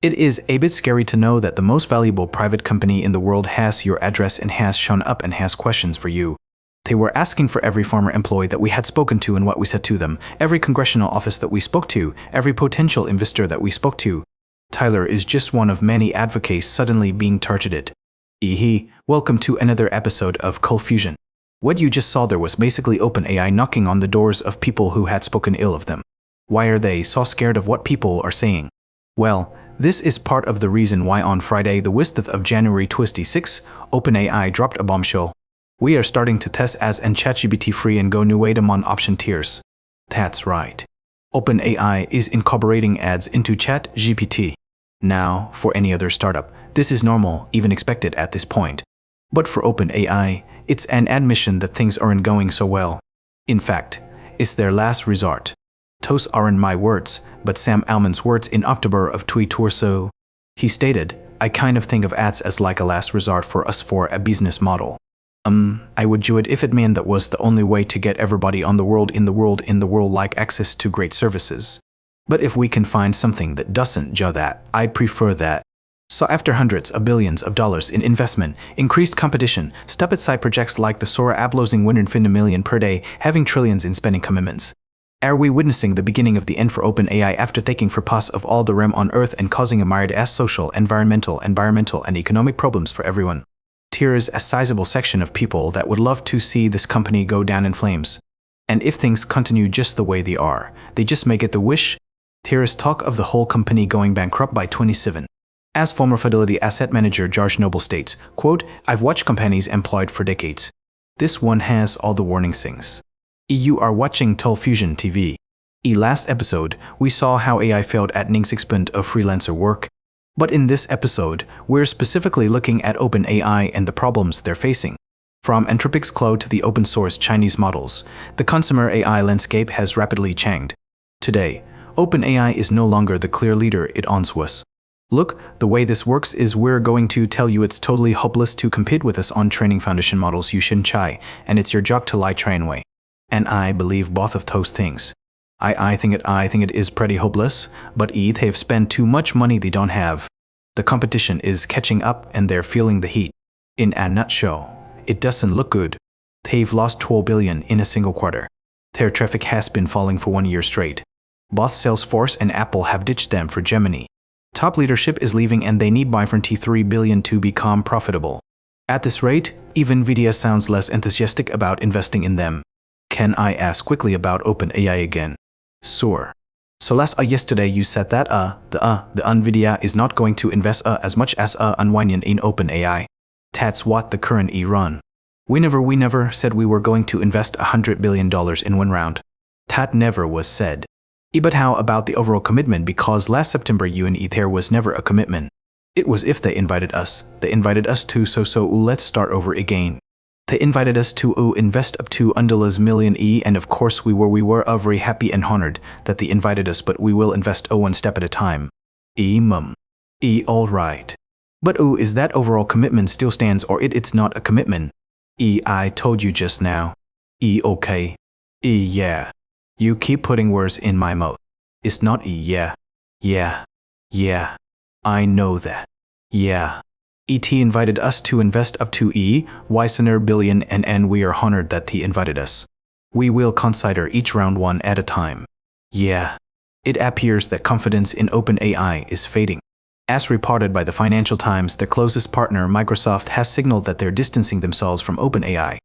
It is a bit scary to know that the most valuable private company in the world has your address and has shown up and has questions for you. They were asking for every former employee that we had spoken to and what we said to them, every congressional office that we spoke to, every potential investor that we spoke to. Tyler is just one of many advocates suddenly being targeted. Welcome to another episode of Cold Fusion. What you just saw there was basically OpenAI knocking on the doors of people who had spoken ill of them. Why are they so scared of what people are saying? Well, this is part of the reason why on Friday, the 5th of January 2026, OpenAI dropped a bombshell. We are starting to test as and ChatGPT free and go new item on option tiers. That's right. OpenAI is incorporating ads into ChatGPT. Now, for any other startup, this is normal, even expected at this point. But for OpenAI, it's an admission that things aren't going so well. In fact, it's their last resort. Those aren't my words, but Sam Altman's words in October of 2022. He stated, "I kind of think of ads as like a last resort for us for a business model. I would do it if it meant that was the only way to get everybody in the world like access to great services. But if we can find something that doesn't do that, I'd prefer that." So after hundreds of billions of dollars in investment, increased competition, step-aside projects like the Sora app losing $150 million per day, having trillions in spending commitments. Are we witnessing the beginning of the end for OpenAI after taking for pass of all the realm on Earth and causing a myriad of social, environmental, and economic problems for everyone? There is a sizable section of people that would love to see this company go down in flames. And if things continue just the way they are, they just may get the wish. There is talk of the whole company going bankrupt by 27. As former Fidelity asset manager George Noble states, quote, "I've watched companies employed for decades. This one has all the warning signs." You are watching Cold Fusion TV. Last episode, we saw how AI failed at 90% of freelancer work. But in this episode, we're specifically looking at OpenAI and the problems they're facing. From Anthropic's Claude to the open-source Chinese models, the consumer AI landscape has rapidly changed. Today, OpenAI is no longer the clear leader it once was. Look, the way this works is we're going to tell you it's totally hopeless to compete with us on training foundation models you shouldn't try, and it's your job to lie train way. And I believe both of those things. I think it is pretty hopeless, but they've spent too much money they don't have. The competition is catching up and they're feeling the heat. In a nutshell, it doesn't look good. They've lost $12 billion in a single quarter. Their traffic has been falling for 1 year straight. Both Salesforce and Apple have ditched them for Gemini. Top leadership is leaving and they need $5.3 billion to become profitable. At this rate, even NVIDIA sounds less enthusiastic about investing in them. Can I ask quickly about OpenAI again? Sure. So yesterday you said that the NVIDIA is not going to invest as much as unwinding in OpenAI. That's what the current run. We never said we were going to invest $100 billion in one round. That never was said. But how about the overall commitment, because last September there was never a commitment. It was if they invited us. They invited us to so let's start over again. They invited us to invest up to $1 million and of course we were very happy and honored that they invited us, but we will invest one step at a time. Alright. But is that overall commitment still stands or it's not a commitment? I told you just now. Okay. Yeah. You keep putting words in my mouth. It's not yeah. Yeah. I know that. Yeah. ET invited us to invest up to $1 billion and we are honored that he invited us. We will consider each round one at a time. Yeah. It appears that confidence in OpenAI is fading. As reported by the Financial Times, their closest partner Microsoft has signaled that they're distancing themselves from OpenAI.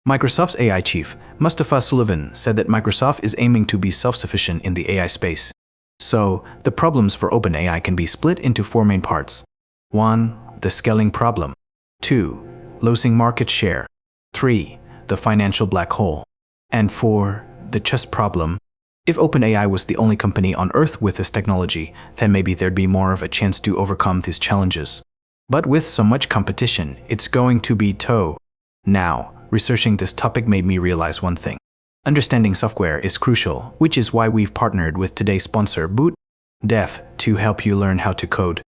Microsoft's AI chief, Mustafa Sullivan, said that Microsoft is aiming to be self-sufficient in the AI space. So, the problems for OpenAI can be split into 4 main parts. 1. The scaling problem. 2. Losing market share. 3. The financial black hole. And 4. The trust problem. If OpenAI was the only company on Earth with this technology, then maybe there'd be more of a chance to overcome these challenges. But with so much competition, it's going to be tough. Now, researching this topic made me realize one thing. Understanding software is crucial, which is why we've partnered with today's sponsor, Boot Dev, to help you learn how to code.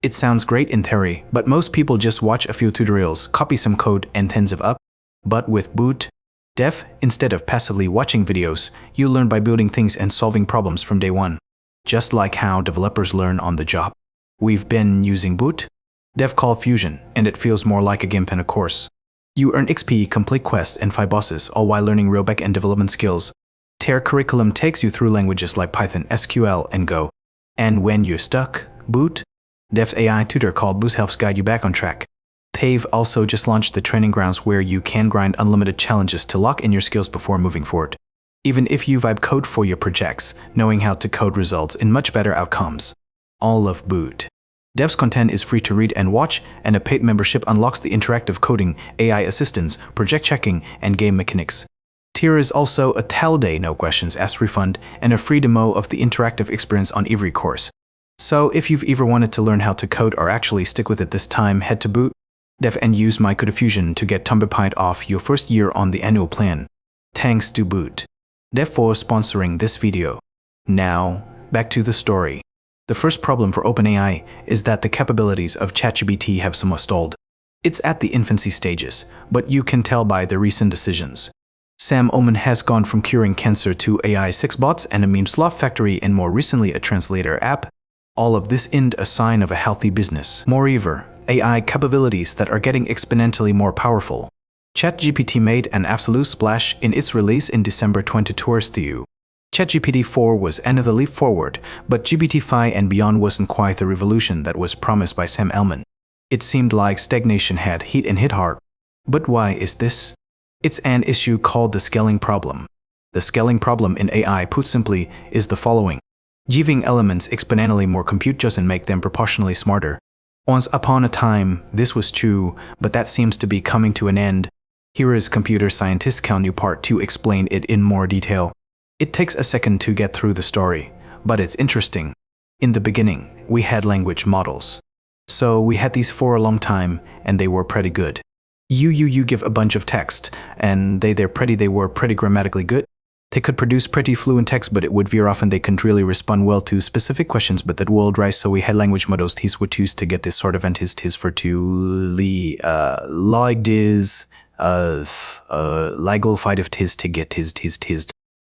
It sounds great in theory, but most people just watch a few tutorials, copy some code, and tens of up. But with Boot Dev, instead of passively watching videos, you learn by building things and solving problems from day one. Just like how developers learn on the job. We've been using Boot, Dev Call Fusion, and it feels more like a GIMP than a course. You earn XP, complete quests, and 5 bosses, all while learning real back-end development skills. Their curriculum takes you through languages like Python, SQL, and Go. And when you're stuck, Boot, Dev's AI tutor called Boost helps guide you back on track. They've also just launched the training grounds where you can grind unlimited challenges to lock in your skills before moving forward. Even if you vibe code for your projects, knowing how to code results in much better outcomes. All of Boot. Dev's content is free to read and watch, and a paid membership unlocks the interactive coding, AI assistance, project checking, and game mechanics. Tier is also a Talday no questions asked refund and a free demo of the interactive experience on every course. So if you've ever wanted to learn how to code or actually stick with it this time, head to Boot, Dev and use my code Fusion to get 10% off your first year on the annual plan. Thanks to Boot, Dev for sponsoring this video. Now, back to the story. The first problem for OpenAI is that the capabilities of ChatGPT have somewhat stalled. It's at the infancy stages, but you can tell by the recent decisions. Sam Altman has gone from curing cancer to AI 6 bots and a meme slot factory and more recently a translator app. All of this isn't a sign of a healthy business. Moreover, AI capabilities that are getting exponentially more powerful. ChatGPT made an absolute splash in its release in December 2022. ChatGPT 4 was another leap forward, but GPT-5 and beyond wasn't quite the revolution that was promised by Sam Altman. It seemed like stagnation had hit and hit hard. But why is this? It's an issue called the scaling problem. The scaling problem in AI, put simply, is the following. Giving elements exponentially more compute doesn't make them proportionally smarter. Once upon a time, this was true, but that seems to be coming to an end. Here is computer scientist Cal Newport to explain it in more detail. It takes a second to get through the story, but it's interesting. In the beginning, we had language models. So we had these for a long time, and they were pretty good. You give a bunch of text, and they were pretty grammatically good. They could produce pretty fluent text, but it would veer off and they couldn't really respond well to specific questions, but that would rise, so we had language models these would use to get this sort of tis for to like this legal fight of tis to get tis.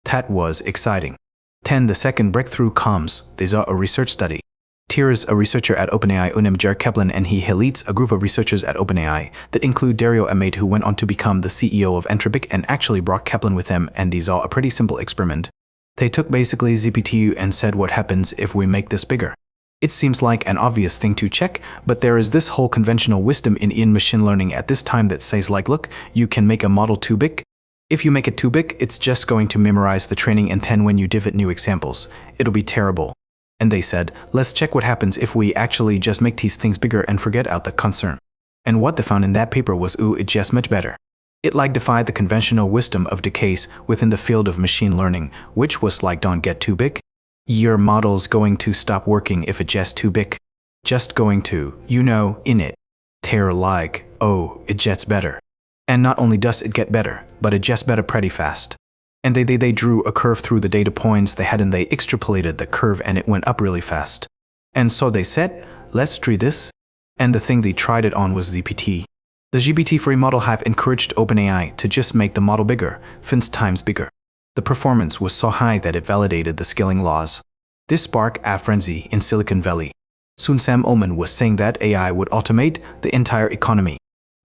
That was exciting. Then the second breakthrough comes. There's a research study. Tier is a researcher at OpenAI named Jared Kaplan, and he leads a group of researchers at OpenAI that include Dario Amade, who went on to become the CEO of Anthropic and actually brought Kaplan with them, and these are a pretty simple experiment. They took basically GPT and said what happens if we make this bigger. It seems like an obvious thing to check, but there is this whole conventional wisdom in machine learning at this time that says like, look, you can make a model too big. If you make it too big, it's just going to memorize the training, and then when you give it new examples, it'll be terrible. And they said, let's check what happens if we actually just make these things bigger and forget out the concern. And what they found in that paper was, it's just much better. It defied the conventional wisdom of the case within the field of machine learning, which was like, don't get too big. Your model's going to stop working if it's just too big. Just going to, in it. They're like, oh, it gets better. And not only does it get better, but it gets better pretty fast. And they drew a curve through the data points they had, and they extrapolated the curve, and it went up really fast. And so they said, let's try this. And the thing they tried it on was GPT. The GPT-3 model have encouraged OpenAI to just make the model bigger, 5 times bigger. The performance was so high that it validated the scaling laws. This sparked a frenzy in Silicon Valley. Soon Sam Altman was saying that AI would automate the entire economy.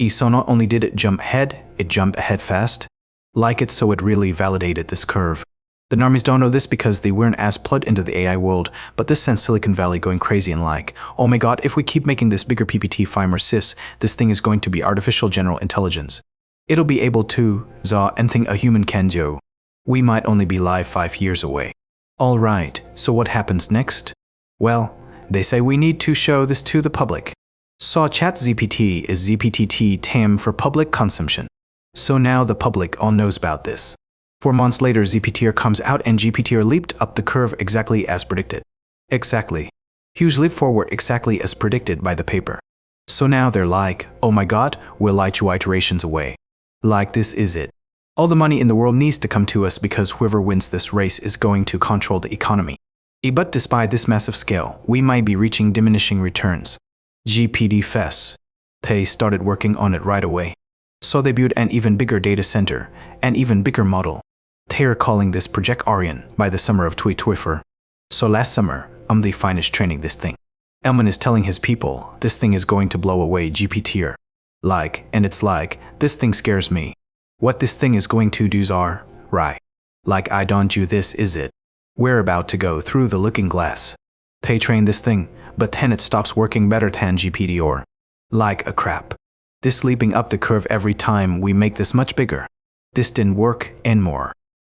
So not only did it jump ahead, it jumped ahead fast. So it really validated this curve. The normies don't know this because they weren't as plugged into the AI world, but this sends Silicon Valley going crazy and like, oh my god, if we keep making this bigger GPT-5 more sis, this thing is going to be artificial general intelligence. It'll be able to do anything a human can do. We might only be live 5 years away. Alright, so what happens next? Well, they say we need to show this to the public. So ChatGPT is GPT-10 for public consumption. So now the public all knows about this. 4 months later, ZPTR comes out and GPTR leaped up the curve exactly as predicted. Exactly. Huge leap forward exactly as predicted by the paper. So now they're like, oh my god, we're like 2 iterations away. Like this is it. All the money in the world needs to come to us because whoever wins this race is going to control the economy. But despite this massive scale, we might be reaching diminishing returns. GPT-5. They started working on it right away. So they built an even bigger data center, an even bigger model. They're calling this Project Orion by the summer of 2024. So last summer, they finished training this thing. Elman is telling his people, this thing is going to blow away GPT. And it's like, this thing scares me. What this thing is going to do's are, right. Like I don't do this is it. We're about to go through the looking glass. They train this thing, but then it stops working better than GPT or. Like a crap. This leaping up the curve every time we make this much bigger. This didn't work and more.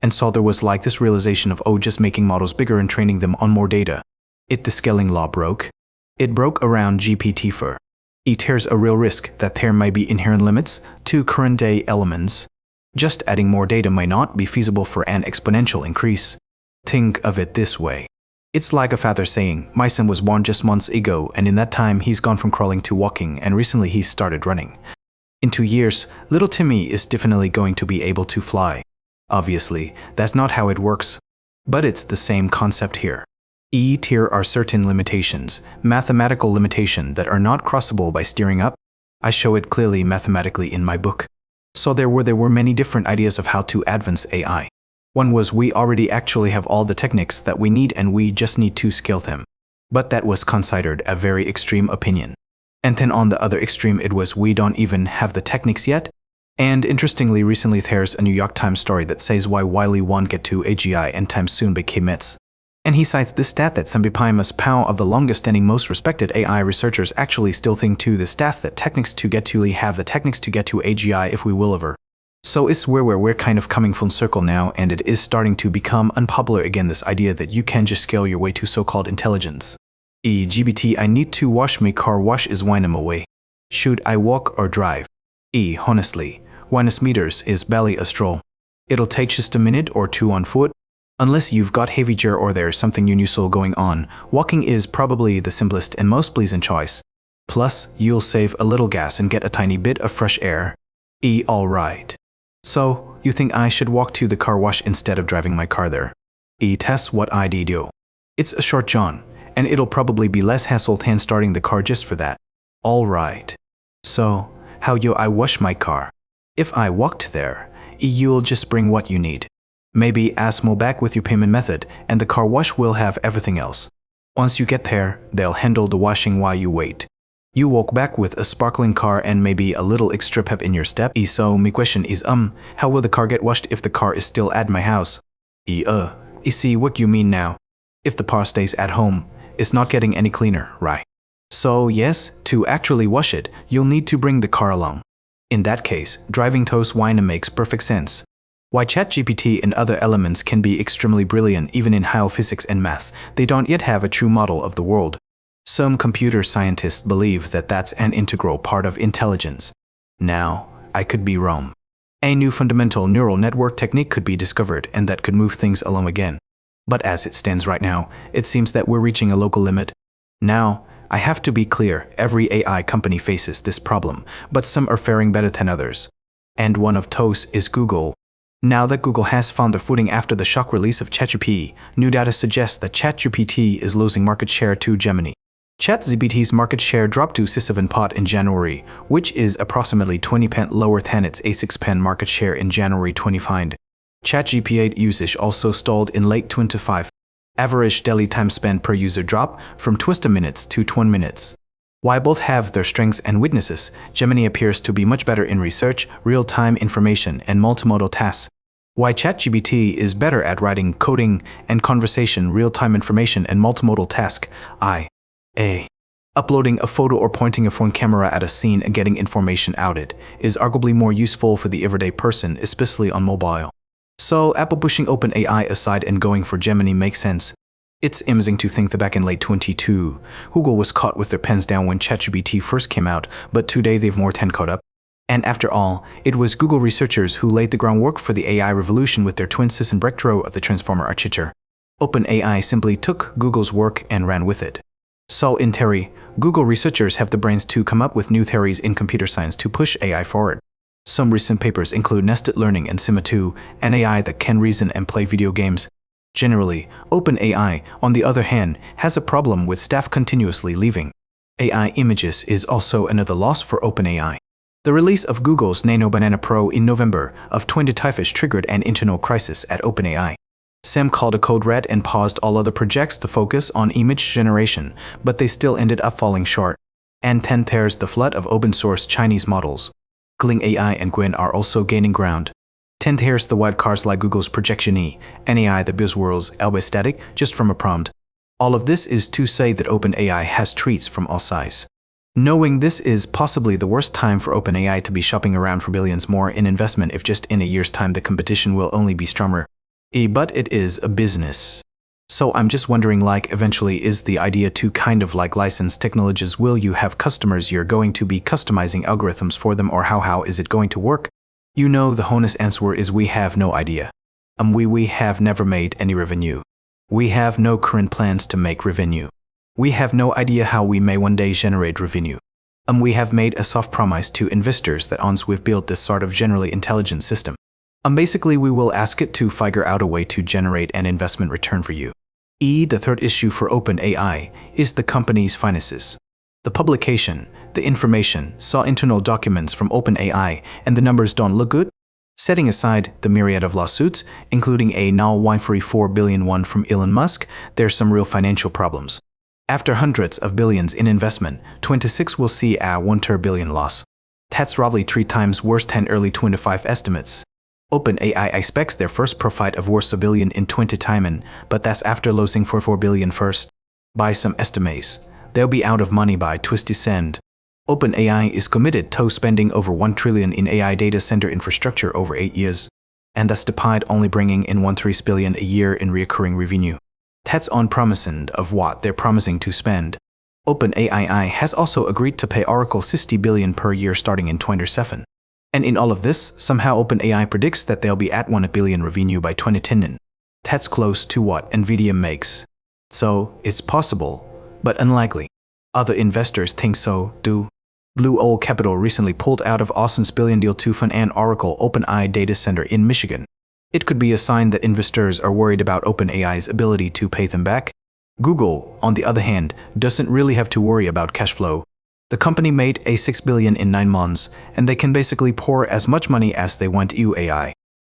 And so there was like this realization of just making models bigger and training them on more data. The scaling law broke. It broke around GPT-4. There's a real risk that there might be inherent limits to current day elements. Just adding more data might not be feasible for an exponential increase. Think of it this way. It's like a father saying, my son was born just months ago and in that time he's gone from crawling to walking and recently he's started running. In 2 years, little Timmy is definitely going to be able to fly. Obviously, that's not how it works. But it's the same concept here. There are certain limitations, mathematical limitations that are not crossable by steering up. I show it clearly mathematically in my book. So there were many different ideas of how to advance AI. One was we already actually have all the techniques that we need and we just need to scale them. But that was considered a very extreme opinion. And then on the other extreme it was we don't even have the techniques yet. And interestingly recently there's a New York Times story that says why Wiley won't get to AGI and time soon became myths. And he cites this stat that Sambipimus Pao of the longest-standing most respected AI researchers actually still think to the stat that techniques to get to have the techniques to get to AGI if we will ever. So it's where we're kind of coming full circle now and it is starting to become unpopular again, this idea that you can just scale your way to so-called intelligence. GPT I need to wash my car wash is wine away. Should I walk or drive? Honestly, 1 meters is barely a stroll. It'll take just a minute or 2 on foot. Unless you've got heavy gear or there's something unusual going on, walking is probably the simplest and most pleasant choice. Plus, you'll save a little gas and get a tiny bit of fresh air. Alright. So, you think I should walk to the car wash instead of driving my car there? Test what I do. It's a short jaunt, and it'll probably be less hassle than starting the car just for that. Alright. So, how I wash my car? If I walked there, you'll just bring what you need. Maybe ask Mo back with your payment method, and the car wash will have everything else. Once you get there, they'll handle the washing while you wait. You walk back with a sparkling car and maybe a little extra pep in your step. So my question is how will the car get washed if the car is still at my house? See what you mean now. If the car stays at home, it's not getting any cleaner, right? So yes, to actually wash it, you'll need to bring the car along. In that case, driving toast wine makes perfect sense. Why ChatGPT and other elements can be extremely brilliant even in high physics and maths, they don't yet have a true model of the world. Some computer scientists believe that that's an integral part of intelligence. Now, I could be wrong. A new fundamental neural network technique could be discovered and that could move things along again. But as it stands right now, it seems that we're reaching a local limit. Now, I have to be clear, every AI company faces this problem, but some are faring better than others. And one of those is Google. Now that Google has found their footing after the shock release of ChatGPT, new data suggests that ChatGPT is losing market share to Gemini. ChatGPT's market share dropped to 7% in January, which is approximately 20% lower than its A6% market share in January 2025. ChatGPT usage also stalled in late 2025. Average daily time spent per user dropped from 20 minutes to 20 minutes. While both have their strengths and weaknesses, Gemini appears to be much better in research, real-time information, and multimodal tasks. While ChatGPT is better at writing, coding, and conversation, real-time information, and multimodal tasks, uploading a photo or pointing a phone camera at a scene and getting information out it is arguably more useful for the everyday person, especially on mobile. So Apple pushing OpenAI aside and going for Gemini makes sense. It's amusing to think that back in late 2022, Google was caught with their pens down when ChatGPT first came out, but today they've more than caught up. And after all, it was Google researchers who laid the groundwork for the AI revolution with their twin system breakthrough of the transformer architecture. OpenAI simply took Google's work and ran with it. So in theory, Google researchers have the brains to come up with new theories in computer science to push AI forward. Some recent papers include nested learning and Sima 2, an AI that can reason and play video games. Generally, OpenAI, on the other hand, has a problem with staff continuously leaving. AI images is also another loss for OpenAI. The release of Google's Nano Banana Pro in November of 2025 triggered an internal crisis at OpenAI. Sam called a code red and paused all other projects to focus on image generation, but they still ended up falling short. And 10 there's the flood of open-source Chinese models. Kling AI and Gwyn are also gaining ground. 10 there's the wild cards like Google's Projection E, and AI the buzzwords albeit static just from a prompt. All of this is to say that OpenAI has treats from all sides. Knowing this is possibly the worst time for OpenAI to be shopping around for billions more in investment if just in a year's time the competition will only be stronger. But it is a business. So I'm just wondering, like, eventually is the idea to kind of like license technologies? Will you have customers you're going to be customizing algorithms for them, or how is it going to work? You know, the honest answer is we have no idea. We have never made any revenue. We have no current plans to make revenue. We have no idea how we may one day generate revenue. We have made a soft promise to investors that once we've built this sort of generally intelligent system, basically we will ask it to figure out a way to generate an investment return for you. The third issue for OpenAI is the company's finances. The publication, the information, saw internal documents from OpenAI, and the numbers don't look good. Setting aside the myriad of lawsuits, including a now wine-free $4 billion one from Elon Musk, there's some real financial problems. After hundreds of billions in investment, 26 will see a $1 billion loss. That's roughly 3 times worse than early 25 estimates. OpenAI expects their first profit of worth $1 billion in 20 but that's after losing for $4 billion first. By some estimates, they'll be out of money by 2026. OpenAI is committed to spending over $1 trillion in AI data center infrastructure over 8 years, and that's despite only bringing in $1.3 billion a year in recurring revenue. That's on promising of what they're promising to spend. OpenAI has also agreed to pay Oracle $60 billion per year starting in 2027. And in all of this, somehow OpenAI predicts that they'll be at $1 billion revenue by 2010. That's close to what NVIDIA makes. So, it's possible, but unlikely. Other investors think so, too. Blue Owl Capital recently pulled out of Austin's billion deal to fund an Oracle OpenAI data center in Michigan. It could be a sign that investors are worried about OpenAI's ability to pay them back. Google, on the other hand, doesn't really have to worry about cash flow. The company made a $6 billion in 9 months, and they can basically pour as much money as they want into AI.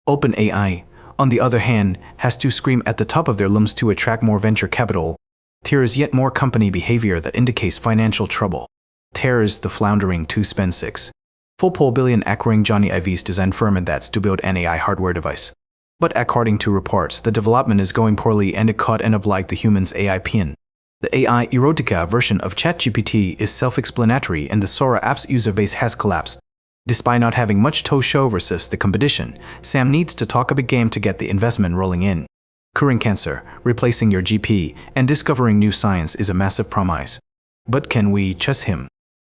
OpenAI, on the other hand, has to scream at the top of their lungs to attract more venture capital. There is yet more company behavior that indicates financial trouble. There is the floundering to spend $6.4 billion acquiring Johnny Ive's design firm, and that's to build an AI hardware device. But according to reports, the development is going poorly and it caught end of like the human's AI pin. The AI erotica version of ChatGPT is self-explanatory, and the Sora app's user base has collapsed. Despite not having much to show versus the competition, Sam needs to talk a big game to get the investment rolling in. Curing cancer, replacing your GP, and discovering new science is a massive promise. But can we trust him?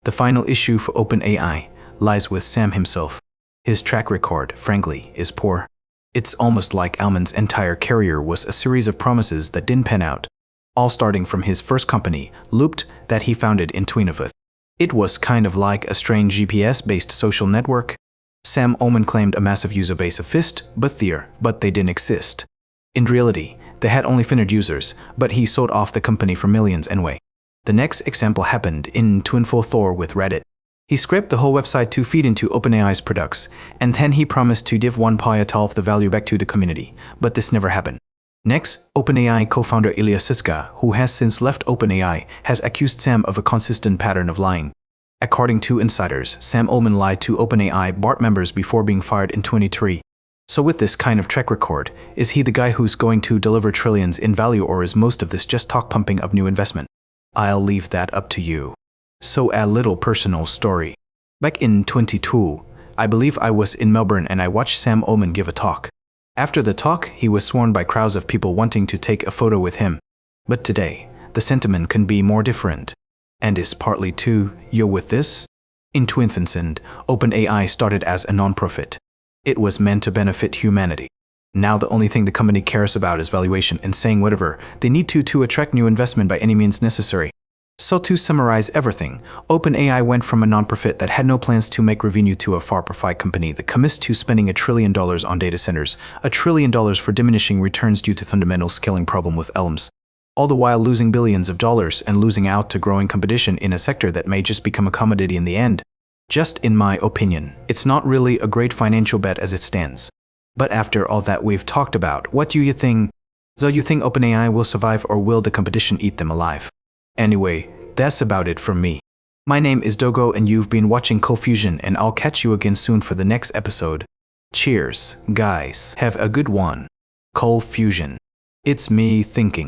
The final issue for OpenAI lies with Sam himself. His track record, frankly, is poor. It's almost like Almond's entire career was a series of promises that didn't pan out. All starting from his first company, Looped, that he founded in 2015. It was kind of like a strange GPS-based social network. Sam Altman claimed a massive user base of Fist, but they didn't exist. In reality, they had only finite users, but he sold off the company for millions anyway. The next example happened in 2014 with Reddit. He scraped the whole website to feed into OpenAI's products, and then he promised to give 1/5 of the value back to the community, but this never happened. Next, OpenAI co-founder Ilya Sutskever, who has since left OpenAI, has accused Sam of a consistent pattern of lying. According to insiders, Sam Altman lied to OpenAI board members before being fired in 2023. So with this kind of track record, is he the guy who's going to deliver trillions in value, or is most of this just talk pumping of new investment? I'll leave that up to you. So a little personal story. Back in 2022, I believe I was in Melbourne and I watched Sam Altman give a talk. After the talk, he was swarmed by crowds of people wanting to take a photo with him. But today, the sentiment can be more different. And is partly to, you're with this? In 2015, OpenAI started as a non-profit. It was meant to benefit humanity. Now the only thing the company cares about is valuation and saying whatever they need to attract new investment by any means necessary. So to summarize everything, OpenAI went from a non-profit that had no plans to make revenue to a for-profit company that commits to spending $1 trillion on data centers, $1 trillion for diminishing returns due to fundamental scaling problem with ELMs, all the while losing billions of dollars and losing out to growing competition in a sector that may just become a commodity in the end. Just in my opinion, it's not really a great financial bet as it stands. But after all that we've talked about, what do you think? So you think OpenAI will survive or will the competition eat them alive? Anyway, that's about it from me. My name is Dogo and you've been watching Cold Fusion, and I'll catch you again soon for the next episode. Cheers, guys. Have a good one. Cold Fusion. It's me thinking.